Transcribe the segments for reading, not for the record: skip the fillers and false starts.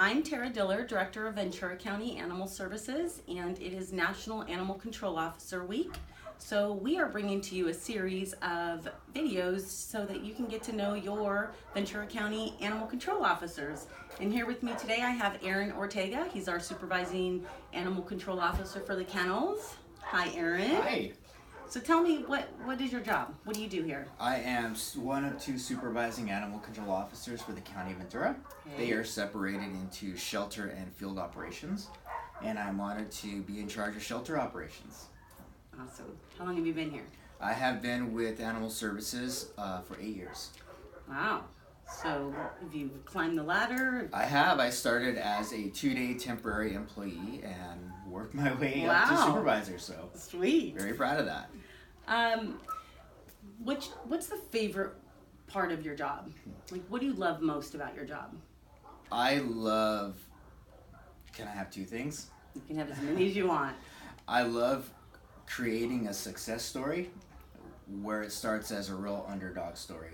I'm Tara Diller, Director of Ventura County Animal Services, and it is National Animal Control Officer Week. So we are bringing to you a series of videos so that you can get to know your Ventura County Animal Control Officers. And here with me today I have Aaron Ortega. He's our Supervising Animal Control Officer for the Kennels. Hi, Aaron. Hi. So tell me, what is your job? What do you do here? I am one of two supervising animal control officers for the County of Ventura. Okay. They are separated into shelter and field operations, and I'm honored to be in charge of shelter operations. Awesome. How long have you been here? I have been with Animal Services for 8 years. Wow. So have you climbed the ladder? I have. I started as a 2-day temporary employee and worked my way Wow. up to supervisor, so Sweet. very proud of that. What's the favorite part of your job? Like, what do you love most about your job? I love, can I have two things? You can have as many as you want. I love creating a success story where it starts as a real underdog story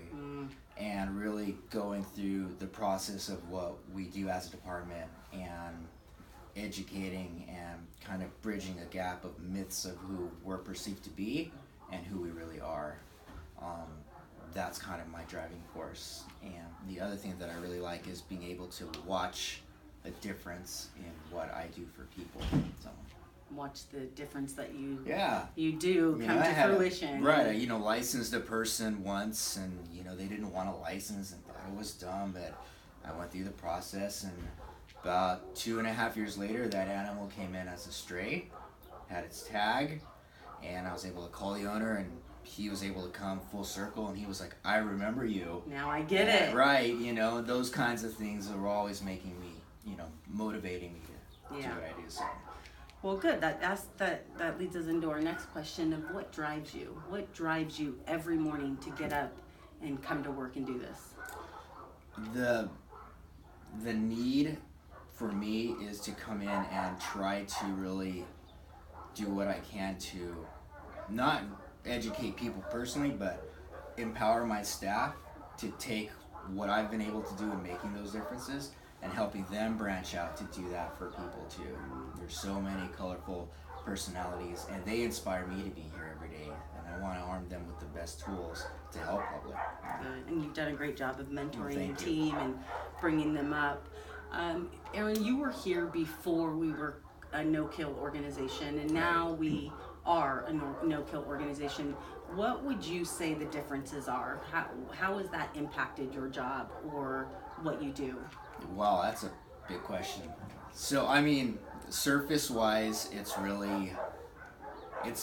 and really going through the process of what we do as a department and educating and kind of bridging a gap of myths of who we're perceived to be and who we really are. That's kind of my driving force. And the other thing that I really like is being able to watch a difference in what I do for people. So Watch the difference that you I do mean, come I to had fruition. Right, I licensed a person once, and they didn't want a license and thought it was dumb, but I went through the process, and about 2.5 years later, that animal came in as a stray, had its tag, and I was able to call the owner, and he was able to come full circle, and he was like, "I remember you." Now I get it. Right, those kinds of things are always making me, motivating me to do what I do. So. Well, good. That leads us into our next question of what drives you. What drives you every morning to get up and come to work and do this? The need for me is to come in and try to really do what I can to not educate people personally, but empower my staff to take what I've been able to do in making those differences and helping them branch out to do that for people too. There's so many colorful personalities, and they inspire me to be here every day, and I want to arm them with the best tools to help public. Good. And you've done a great job of mentoring your Thank you. team and bringing them up. Aaron, you were here before we were a no-kill organization, and now we are a no-kill organization. What would you say the differences are? How has that impacted your job or what you do? Wow, that's a big question. So, surface-wise, it's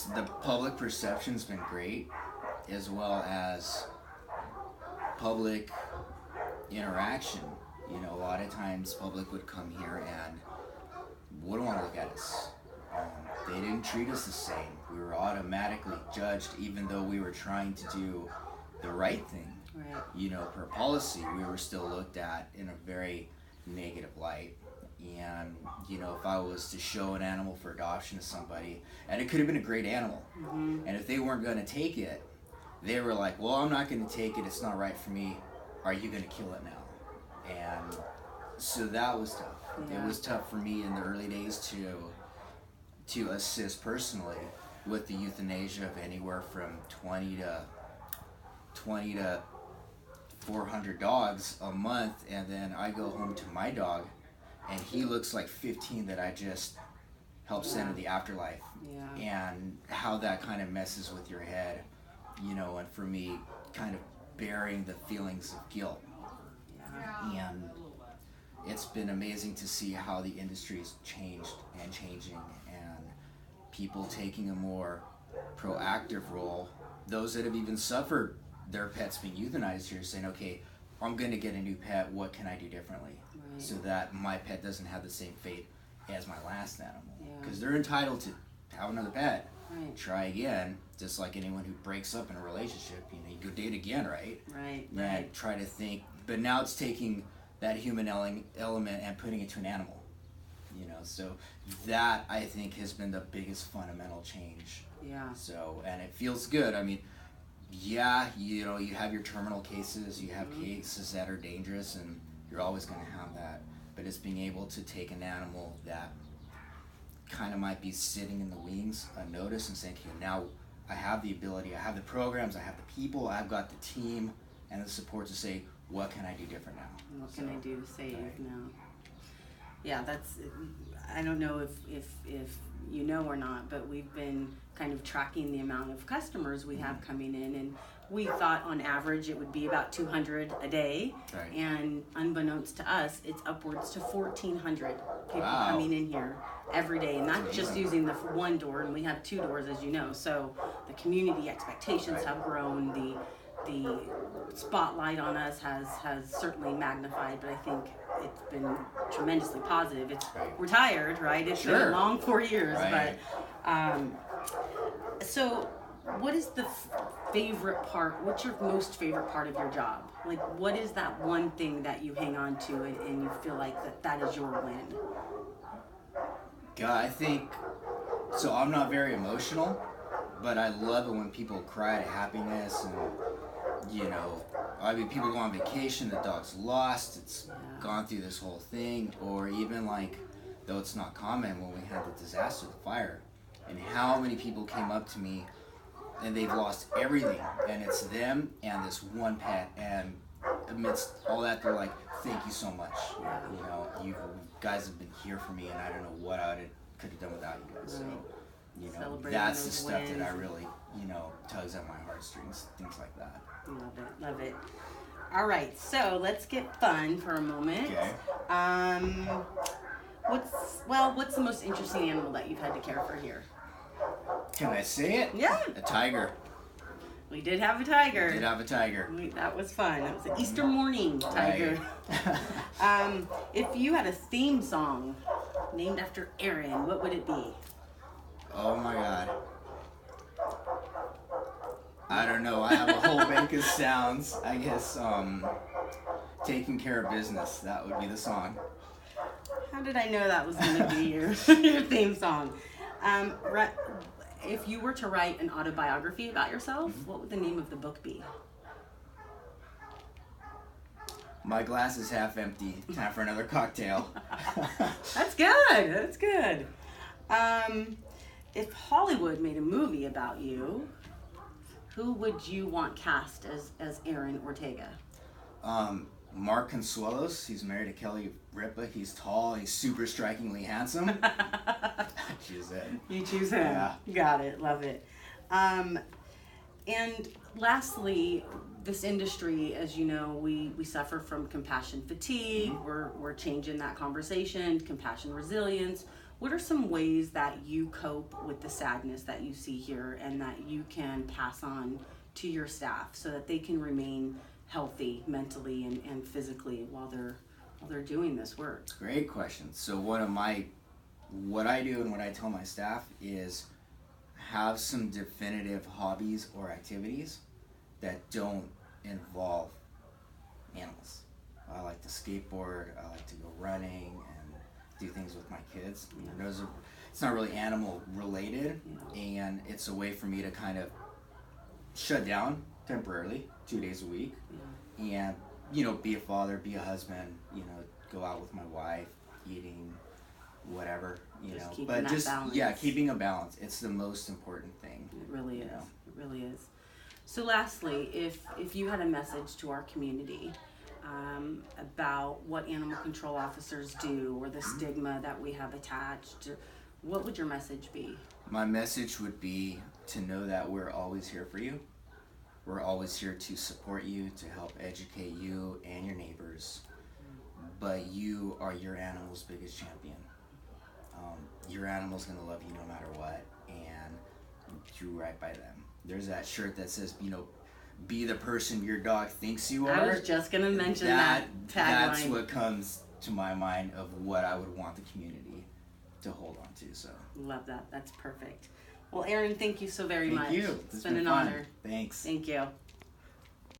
the public perception's been great, as well as public interaction. A lot of times public would come here and wouldn't want to look at us. They didn't treat us the same. We were automatically judged, even though we were trying to do the right thing. Right. Per policy, we were still looked at in a very negative light. And, if I was to show an animal for adoption to somebody, and it could have been a great animal, and if they weren't going to take it, they were like, "Well, I'm not going to take it. It's not right for me. Are you going to kill it now?" And so that was tough. Yeah. It was tough for me in the early days to assist personally with the euthanasia of anywhere from 20 to 400 dogs a month, and then I go home to my dog and he looks like 15 that I just helped send to the afterlife. And how that kind of messes with your head, and for me kind of bearing the feelings of guilt. And it's been amazing to see how the industry's changed and changing, and people taking a more proactive role. Those that have even suffered their pets being euthanized here saying, "Okay, I'm going to get a new pet. What can I do differently so that my pet doesn't have the same fate as my last animal?" Because they're entitled to have another pet. Right. Try again, just like anyone who breaks up in a relationship. You go date again, right? Right. And try to think, but now it's taking that human element and putting it to an animal. So that I think has been the biggest fundamental change. Yeah. So, and it feels good. You have your terminal cases, you have cases that are dangerous, and you're always going to have that. But is being able to take an animal that kind of might be sitting in the wings unnoticed and saying, okay, now I have the ability, I have the programs, I have the people, I've got the team and the support to say, what can I do different now? What can I do to save right. now? Yeah, that's, I don't know if you know or not, but we've been kind of tracking the amount of customers we have coming in, and we thought on average it would be about 200 a day, right. and unbeknownst to us, it's upwards to 1,400 people Wow. coming in here every day, and that's just using the one door, and we have 2 doors, as you know. So the community expectations right. have grown. The spotlight on us has certainly magnified, but I think it's been tremendously positive. We're tired, right? It's been a long 4 years, right. but so what is the favorite part? What's your most favorite part of your job? Like, what is that one thing that you hang on to and you feel like that is your win? God, I think, so I'm not very emotional, but I love it when people cry at happiness and, you know, I mean, people go on vacation, the dog's lost, it's gone through this whole thing, or even like, though it's not common, when we had the disaster, the fire, and how many people came up to me and they've lost everything, and it's them and this one pet, and amidst all that, they're like, thank you so much. You know, you guys have been here for me, and I don't know what I could have done without you guys. So, you know, that's the stuff that I really, you know, tugs at my heartstrings, things like that. Love it, love it. All right, so let's get fun for a moment. Okay. What's the most interesting animal that you've had to care for here? Can I say it? Yeah. A tiger. We did have a tiger. That was fun. That was an Easter morning tiger. Right. If you had a theme song named after Aaron, what would it be? Oh my God. I don't know. I have a whole bank of sounds. I guess Taking Care of Business. That would be the song. How did I know that was going to be your theme song? If you were to write an autobiography about yourself, what would the name of the book be? My glass is half empty. Time for another cocktail. That's good. That's good. If Hollywood made a movie about you, who would you want cast as Aaron Ortega? Mark Consuelos. He's married to Kelly Ripa. He's tall. He's super strikingly handsome. Choose it. You choose him. Yeah. Got it. Love it. And lastly, this industry, as you know, we suffer from compassion fatigue. We're changing that conversation. Compassion resilience. What are some ways that you cope with the sadness that you see here and that you can pass on to your staff so that they can remain healthy mentally and physically while they're doing this work? Great question. So what I do and what I tell my staff is have some definitive hobbies or activities that don't involve animals. I like to skateboard, I like to go running and do things with my kids. It's not really animal related, and it's a way for me to kind of shut down temporarily 2 days a week and, you know, be a father, be a husband, you know, go out with my wife, eating whatever, you know, but just balance. Keeping a balance. It's the most important thing. It really is. It really is. So lastly, if you had a message to our community about what animal control officers do or the stigma that we have attached, what would your message be? My message would be to know that we're always here for you. We're always here to support you, to help educate you and your neighbors. But you are your animal's biggest champion. Your animal's gonna love you no matter what, and do right by them. There's that shirt that says, you know, be the person your dog thinks you are. I was just gonna mention that tagline. That's what comes to my mind of what I would want the community to hold on to. So love that. That's perfect. Well, Aaron, thank you so very much. Thank you. It's been an honor. Thanks. Thank you.